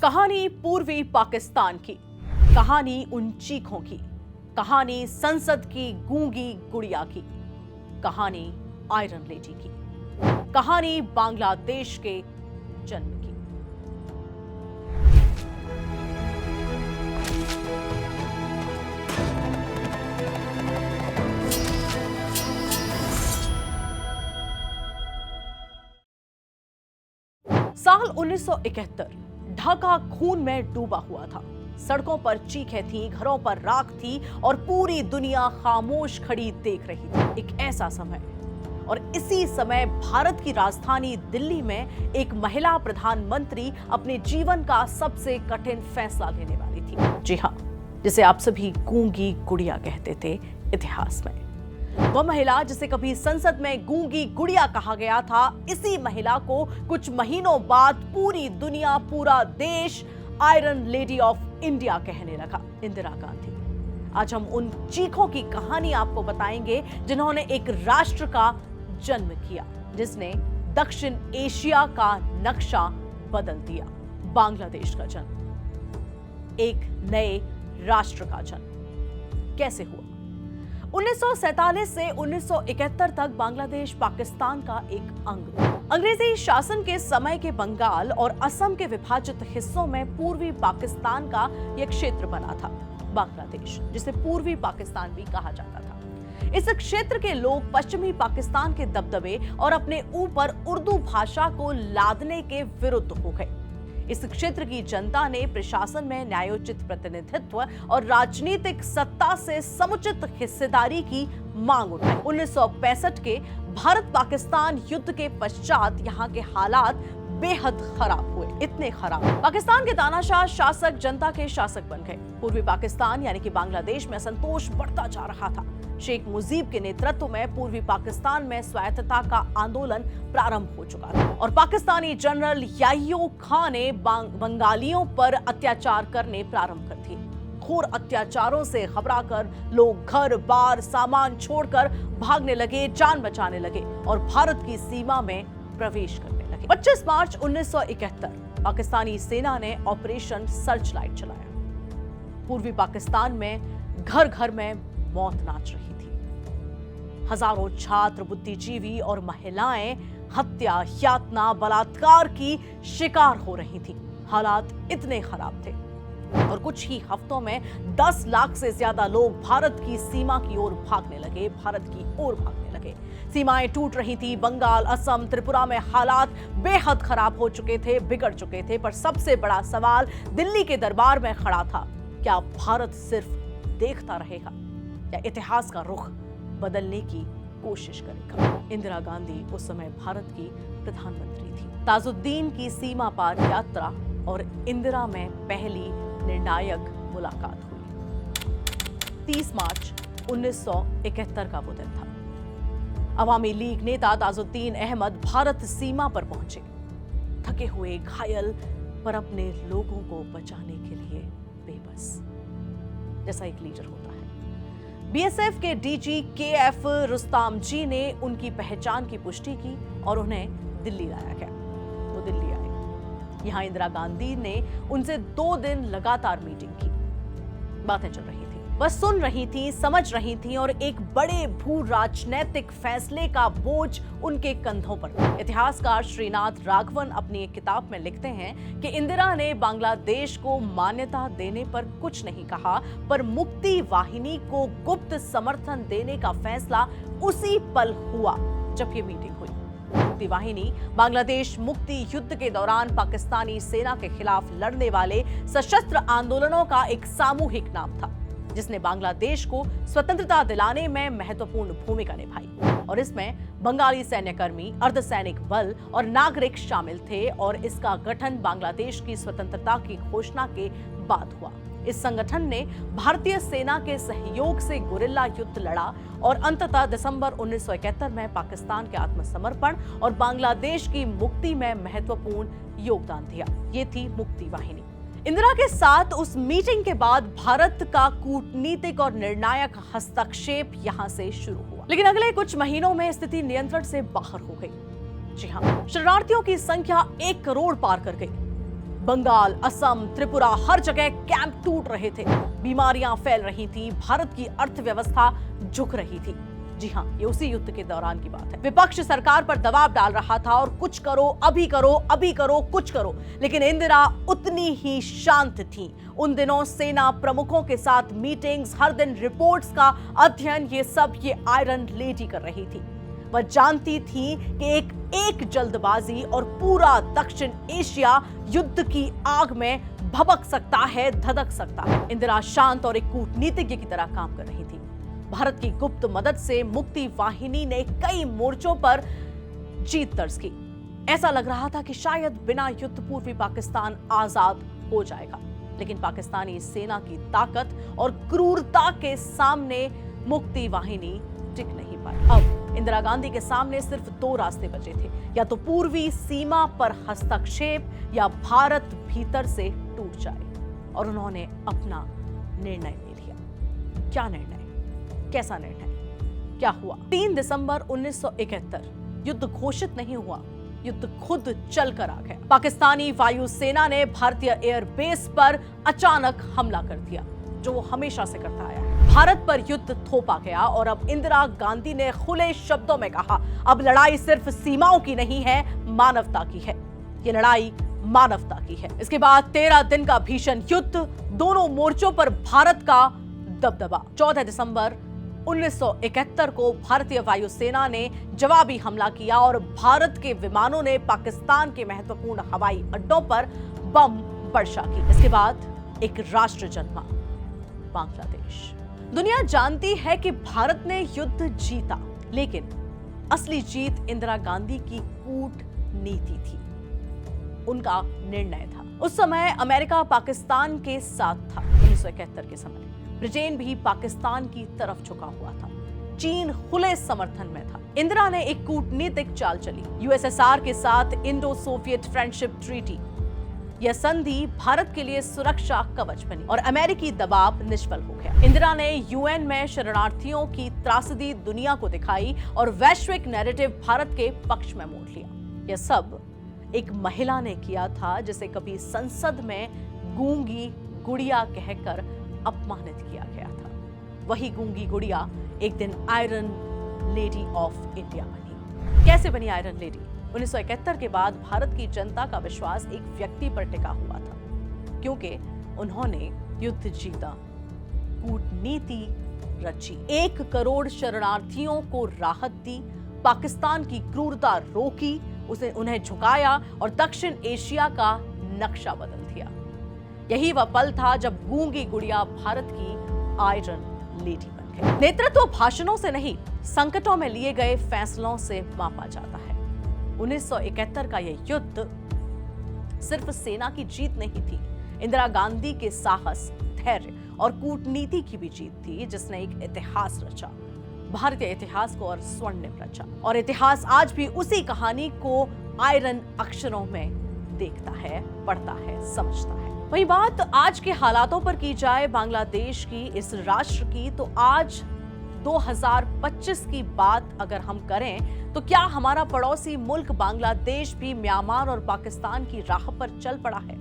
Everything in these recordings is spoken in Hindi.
कहानी पूर्वी पाकिस्तान की, कहानी उन चीखों की, कहानी संसद की गूंगी गुड़िया की, कहानी आयरन लेडी की, कहानी बांग्लादेश के जन्म की। साल 1971 ढाका खून में डूबा हुआ था। सड़कों पर चीखें थीं, घरों पर राख थी और पूरी दुनिया खामोश खड़ी देख रही थी। एक ऐसा समय, और इसी समय भारत की राजधानी दिल्ली में एक महिला प्रधानमंत्री अपने जीवन का सबसे कठिन फैसला लेने वाली थी। जी हाँ, जिसे आप सभी गूंगी गुड़िया कहते थे इतिहास में। वह महिला जिसे कभी संसद में गूंगी गुड़िया कहा गया था, इसी महिला को कुछ महीनों बाद पूरी दुनिया, पूरा देश आयरन लेडी ऑफ इंडिया कहने लगा, इंदिरा गांधी। आज हम उन चीखों की कहानी आपको बताएंगे जिन्होंने एक राष्ट्र का जन्म किया, जिसने दक्षिण एशिया का नक्शा बदल दिया। बांग्लादेश का जन्म, एक नए राष्ट्र का जन्म कैसे हुआ? 1947 से 1971 तक बांग्लादेश पाकिस्तान का एक अंग। अंग्रेजी शासन के समय के बंगाल और असम के विभाजित हिस्सों में पूर्वी पाकिस्तान का यह क्षेत्र बना था, बांग्लादेश, जिसे पूर्वी पाकिस्तान भी कहा जाता था। इस क्षेत्र के लोग पश्चिमी पाकिस्तान के दबदबे और अपने ऊपर उर्दू भाषा को लादने के विरुद्ध हो गए। इस क्षेत्र की जनता ने प्रशासन में न्यायोचित प्रतिनिधित्व और राजनीतिक सत्ता से समुचित हिस्सेदारी की मांग उठाई। 1965 के भारत पाकिस्तान युद्ध के पश्चात यहाँ के हालात बेहद खराब हुए, इतने खराब पाकिस्तान के तानाशाह शासक जनता के शासक बन गए। पूर्वी पाकिस्तान यानी कि बांग्लादेश में असंतोष बढ़ता जा रहा था। शेख मुजीब के नेतृत्व में पूर्वी पाकिस्तान में स्वायत्तता का आंदोलन प्रारंभ हो चुका था और पाकिस्तानी जनरल याह्यूब खान ने बंगालियों पर अत्याचार करने प्रारंभ कर दिए। घोर अत्याचारों से घबराकर लोग घर बार सामान छोड़कर भागने लगे, जान बचाने लगे और भारत की सीमा में प्रवेश करने लगे। 25 मार्च 1971 पाकिस्तानी सेना ने ऑपरेशन सर्च लाइट चलाया। पूर्वी पाकिस्तान में घर घर में मौत नाच रही थी। हजारों छात्र, बुद्धिजीवी और महिलाएं हत्या, यातना, बलात्कार की शिकार हो रही थी। हालात इतने खराब थे और कुछ ही हफ्तों में 10 लाख से ज्यादा लोग भारत की सीमा की ओर भागने लगे, भारत की ओर भागने लगे। सीमाएं टूट रही थी। बंगाल, असम, त्रिपुरा में हालात बेहद खराब हो चुके थे, बिगड़ चुके थे। पर सबसे बड़ा सवाल दिल्ली के दरबार में खड़ा था, क्या भारत सिर्फ देखता रहेगा या इतिहास का रुख बदलने की कोशिश करेगा? इंदिरा गांधी उस समय भारत की प्रधानमंत्री थी। ताजुद्दीन की सीमा पार यात्रा और इंदिरा में पहली निर्णायक मुलाकात हुई। 30 मार्च 1971 का वो दिन था। अवामी लीग नेता ताजुद्दीन अहमद भारत सीमा पर पहुंचे, थके हुए, घायल, पर अपने लोगों को बचाने के लिए बेबस, जैसा एक लीडर होता है। बीएसएफ के डीजी केएफ रुस्ताम जी ने उनकी पहचान की पुष्टि की और उन्हें दिल्ली लाया गया। वो दिल्ली आए। यहां इंदिरा गांधी ने उनसे 2 दिन लगातार मीटिंग की। बातें चल रही थी, बस सुन रही थी, समझ रही थी और एक बड़े भू राजनैतिक फैसले का बोझ उनके कंधों पर था। इतिहासकार श्रीनाथ राघवन अपनी एक किताब में लिखते हैं कि इंदिरा ने बांग्लादेश को मान्यता देने पर कुछ नहीं कहा, पर मुक्ति वाहिनी को गुप्त समर्थन देने का फैसला उसी पल हुआ जब ये मीटिंग हुई। मुक्ति वाहिनी बांग्लादेश मुक्ति युद्ध के दौरान पाकिस्तानी सेना के खिलाफ लड़ने वाले सशस्त्र आंदोलनों का एक सामूहिक नाम था, जिसने बांग्लादेश को स्वतंत्रता दिलाने में महत्वपूर्ण भूमिका निभाई। और इसमें बंगाली सैन्यकर्मी, अर्धसैनिक बल और नागरिक शामिल थे और इसका गठन बांग्लादेश की स्वतंत्रता की घोषणा के बाद हुआ। इस संगठन ने भारतीय सेना के सहयोग से गुरिल्ला युद्ध लड़ा और अंततः दिसंबर 1971 में पाकिस्तान के आत्मसमर्पण और बांग्लादेश की मुक्ति में महत्वपूर्ण योगदान दिया। ये थी मुक्ति वाहिनी। इंदिरा के साथ उस मीटिंग के बाद भारत का कूटनीतिक और निर्णायक हस्तक्षेप यहां से शुरू हुआ। लेकिन अगले कुछ महीनों में स्थिति नियंत्रण से बाहर हो गई। जी हां, शरणार्थियों की संख्या 1 करोड़ पार कर गई। बंगाल, असम, त्रिपुरा, हर जगह कैंप टूट रहे थे, बीमारियां फैल रही थी, भारत की अर्थव्यवस्था झुक रही थी। जी हां, ये उसी युद्ध के दौरान की बात है। विपक्ष सरकार पर दबाव डाल रहा था और कुछ करो, अभी करो, अभी करो, कुछ करो, लेकिन इंदिरा उतनी ही शांत थी। उन दिनों सेना प्रमुखों के साथ मीटिंग्स, हर दिन रिपोर्ट्स का अध्ययन, ये सब ये आयरन लेडी कर रही थी। वह जानती थी कि एक जल्दबाजी और पूरा दक्षिण एशिया युद्ध की आग में भभक सकता है, धधक सकता है। इंदिरा शांत और एक कूटनीतिज्ञ की तरह काम कर रही थी। भारत की गुप्त मदद से मुक्ति वाहिनी ने कई मोर्चों पर जीत दर्ज की। ऐसा लग रहा था कि शायद बिना युद्ध पूर्वी पाकिस्तान आजाद हो जाएगा, लेकिन पाकिस्तानी सेना की ताकत और क्रूरता के सामने मुक्ति वाहिनी टिक नहीं पाई। अब इंदिरा गांधी के सामने सिर्फ दो रास्ते बचे थे, या तो पूर्वी सीमा पर हस्तक्षेप या भारत भीतर से टूट जाए। और उन्होंने अपना निर्णय ले लिया। क्या निर्णय? कैसा निर्णय? क्या हुआ? 3 दिसंबर 1971 युद्ध घोषित नहीं हुआ, युद्ध खुद चलकर आ गया। पाकिस्तानी वायुसेना ने भारतीय एयरबेस पर अचानक हमला कर दिया, जो वो हमेशा से करता आया है। भारत पर युद्ध थोपा गया और अब इंदिरा गांधी ने खुले शब्दों में कहा, अब लड़ाई सिर्फ सीमाओं की नहीं है, मानवता की है। ये लड़ाई मानवता की है। इसके बाद 13 दिन का भीषण युद्ध, दोनों मोर्चों पर भारत का दबदबा। 14 दिसंबर 1971 को भारतीय वायुसेना ने जवाबी हमला किया और भारत के विमानों ने पाकिस्तान के महत्वपूर्ण हवाई अड्डों पर बम वर्षा की। इसके बाद एक राष्ट्र जन्मा, बांग्लादेश। दुनिया जानती है कि भारत ने युद्ध जीता, लेकिन असली जीत इंदिरा गांधी की कूटनीति थी, उनका निर्णय था। उस समय अमेरिका पाकिस्तान के साथ था। 1971 के समय ब्रिटेन भी पाकिस्तान की तरफ झुका हुआ था। चीन खुले समर्थन में था। इंदिरा ने एक कूटनीतिक चाल चली। यूएसएसआर के साथ इंडो सोवियत फ्रेंडशिप ट्रीटी, यह संधि भारत के लिए सुरक्षा कवच बनी और अमेरिकी दबाव निष्फल हो गया। इंदिरा ने यूएन में शरणार्थियों की त्रासदी दुनिया को दिखाई और वैश्विक नैरेटिव भारत के पक्ष में मोड़ लिया। यह सब एक महिला ने किया था, जिसे कभी संसद में गूंगी गुड़िया कहकर अपमानित किया गया था। वही गूंगी गुड़िया एक दिन आयरन लेडी ऑफ इंडिया बनी। कैसे बनी आयरन लेडी? 1971 के बाद भारत की जनता का विश्वास एक व्यक्ति पर टिका हुआ था, क्योंकि उन्होंने युद्ध जीता, कूटनीति रची, 1 करोड़ शरणार्थियों को राहत दी, पाकिस्तान की क्रूरता रोकी, उन्हें झुकाया और दक्षिण एशिया का नक्शा बदल दिया। यही वह पल था जब गूंगी गुड़िया भारत की आयरन लेडी बन गई। नेतृत्व भाषणों से नहीं, संकटों में लिए गए फैसलों से मापा जाता है। 1971 का यह युद्ध सिर्फ सेना की जीत नहीं थी, इंदिरा गांधी के साहस, धैर्य और कूटनीति की भी जीत थी, जिसने एक इतिहास रचा, भारतीय इतिहास को और स्वर्णिम रचा। और इतिहास आज भी उसी कहानी को आयरन अक्षरों में देखता है, पढ़ता है, समझता है। वही बात आज के हालातों पर की जाए, बांग्लादेश की, इस राष्ट्र की, तो आज 2025 की बात अगर हम करें तो क्या हमारा पड़ोसी मुल्क बांग्लादेश भी म्यांमार और पाकिस्तान की राह पर चल पड़ा है?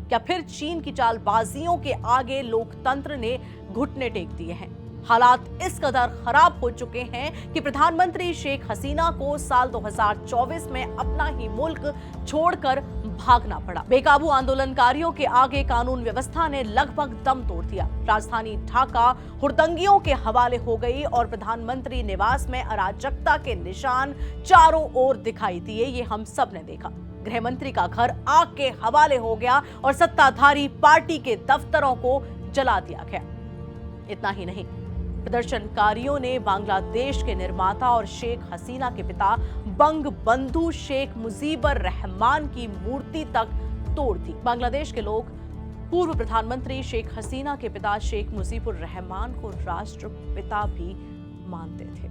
क्या फिर चीन की चालबाजियों के आगे लोकतंत्र ने घुटने टेक दिए हैं? हालात इस कदर खराब हो चुके हैं कि प्रधानमंत्री शेख हसीना को साल 2024 में अपना ही मुल्क छोड़कर भागना पड़ा। बेकाबू आंदोलनकारियों के आगे कानून व्यवस्था ने लगभग दम तोड़ दिया। राजधानी ढाका हुड़दंगियों के हवाले हो गई और प्रधानमंत्री निवास में अराजकता के निशान चारों ओर दिखाई दिए। ये हम सब ने देखा। गृह मंत्री का घर आग के हवाले हो गया और सत्ताधारी पार्टी के दफ्तरों को जला दिया गया। इतना ही नहीं, प्रदर्शनकारियों ने बांग्लादेश के निर्माता और शेख हसीना के पिता बंग बंधु शेख मुजीबुर रहमान की मूर्ति तक तोड़ दी। बांग्लादेश के लोग पूर्व प्रधानमंत्री शेख हसीना के पिता शेख मुजीबुर रहमान को राष्ट्रपिता भी मानते थे।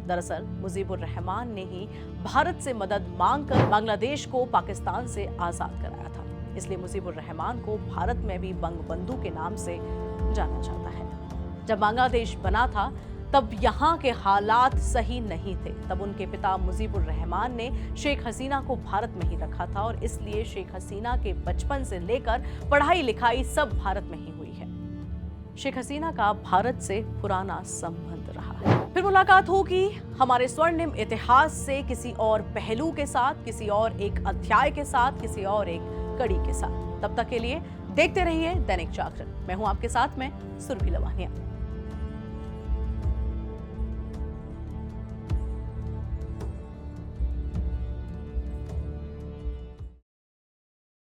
दरअसल मुजीबुर रहमान ने ही भारत से मदद मांगकर बांग्लादेश को पाकिस्तान से आजाद कराया था। इसलिए मुजीबुर रहमान को भारत में भी बंग बंधु के नाम से जाना जाता है। जब बांग्लादेश बना था तब यहाँ के हालात सही नहीं थे। तब उनके पिता मुजीबुर रहमान ने शेख हसीना को भारत में ही रखा था और इसलिए शेख हसीना के बचपन से लेकर पढ़ाई लिखाई सब भारत में ही हुई है। शेख हसीना का भारत से पुराना संबंध रहा है। फिर मुलाकात होगी हमारे स्वर्णिम इतिहास से किसी और पहलू के साथ, किसी और एक अध्याय के साथ, किसी और एक कड़ी के साथ। तब तक के लिए देखते रहिए दैनिक जागरण। मैं हूं आपके साथ में सुरभि लवानिया।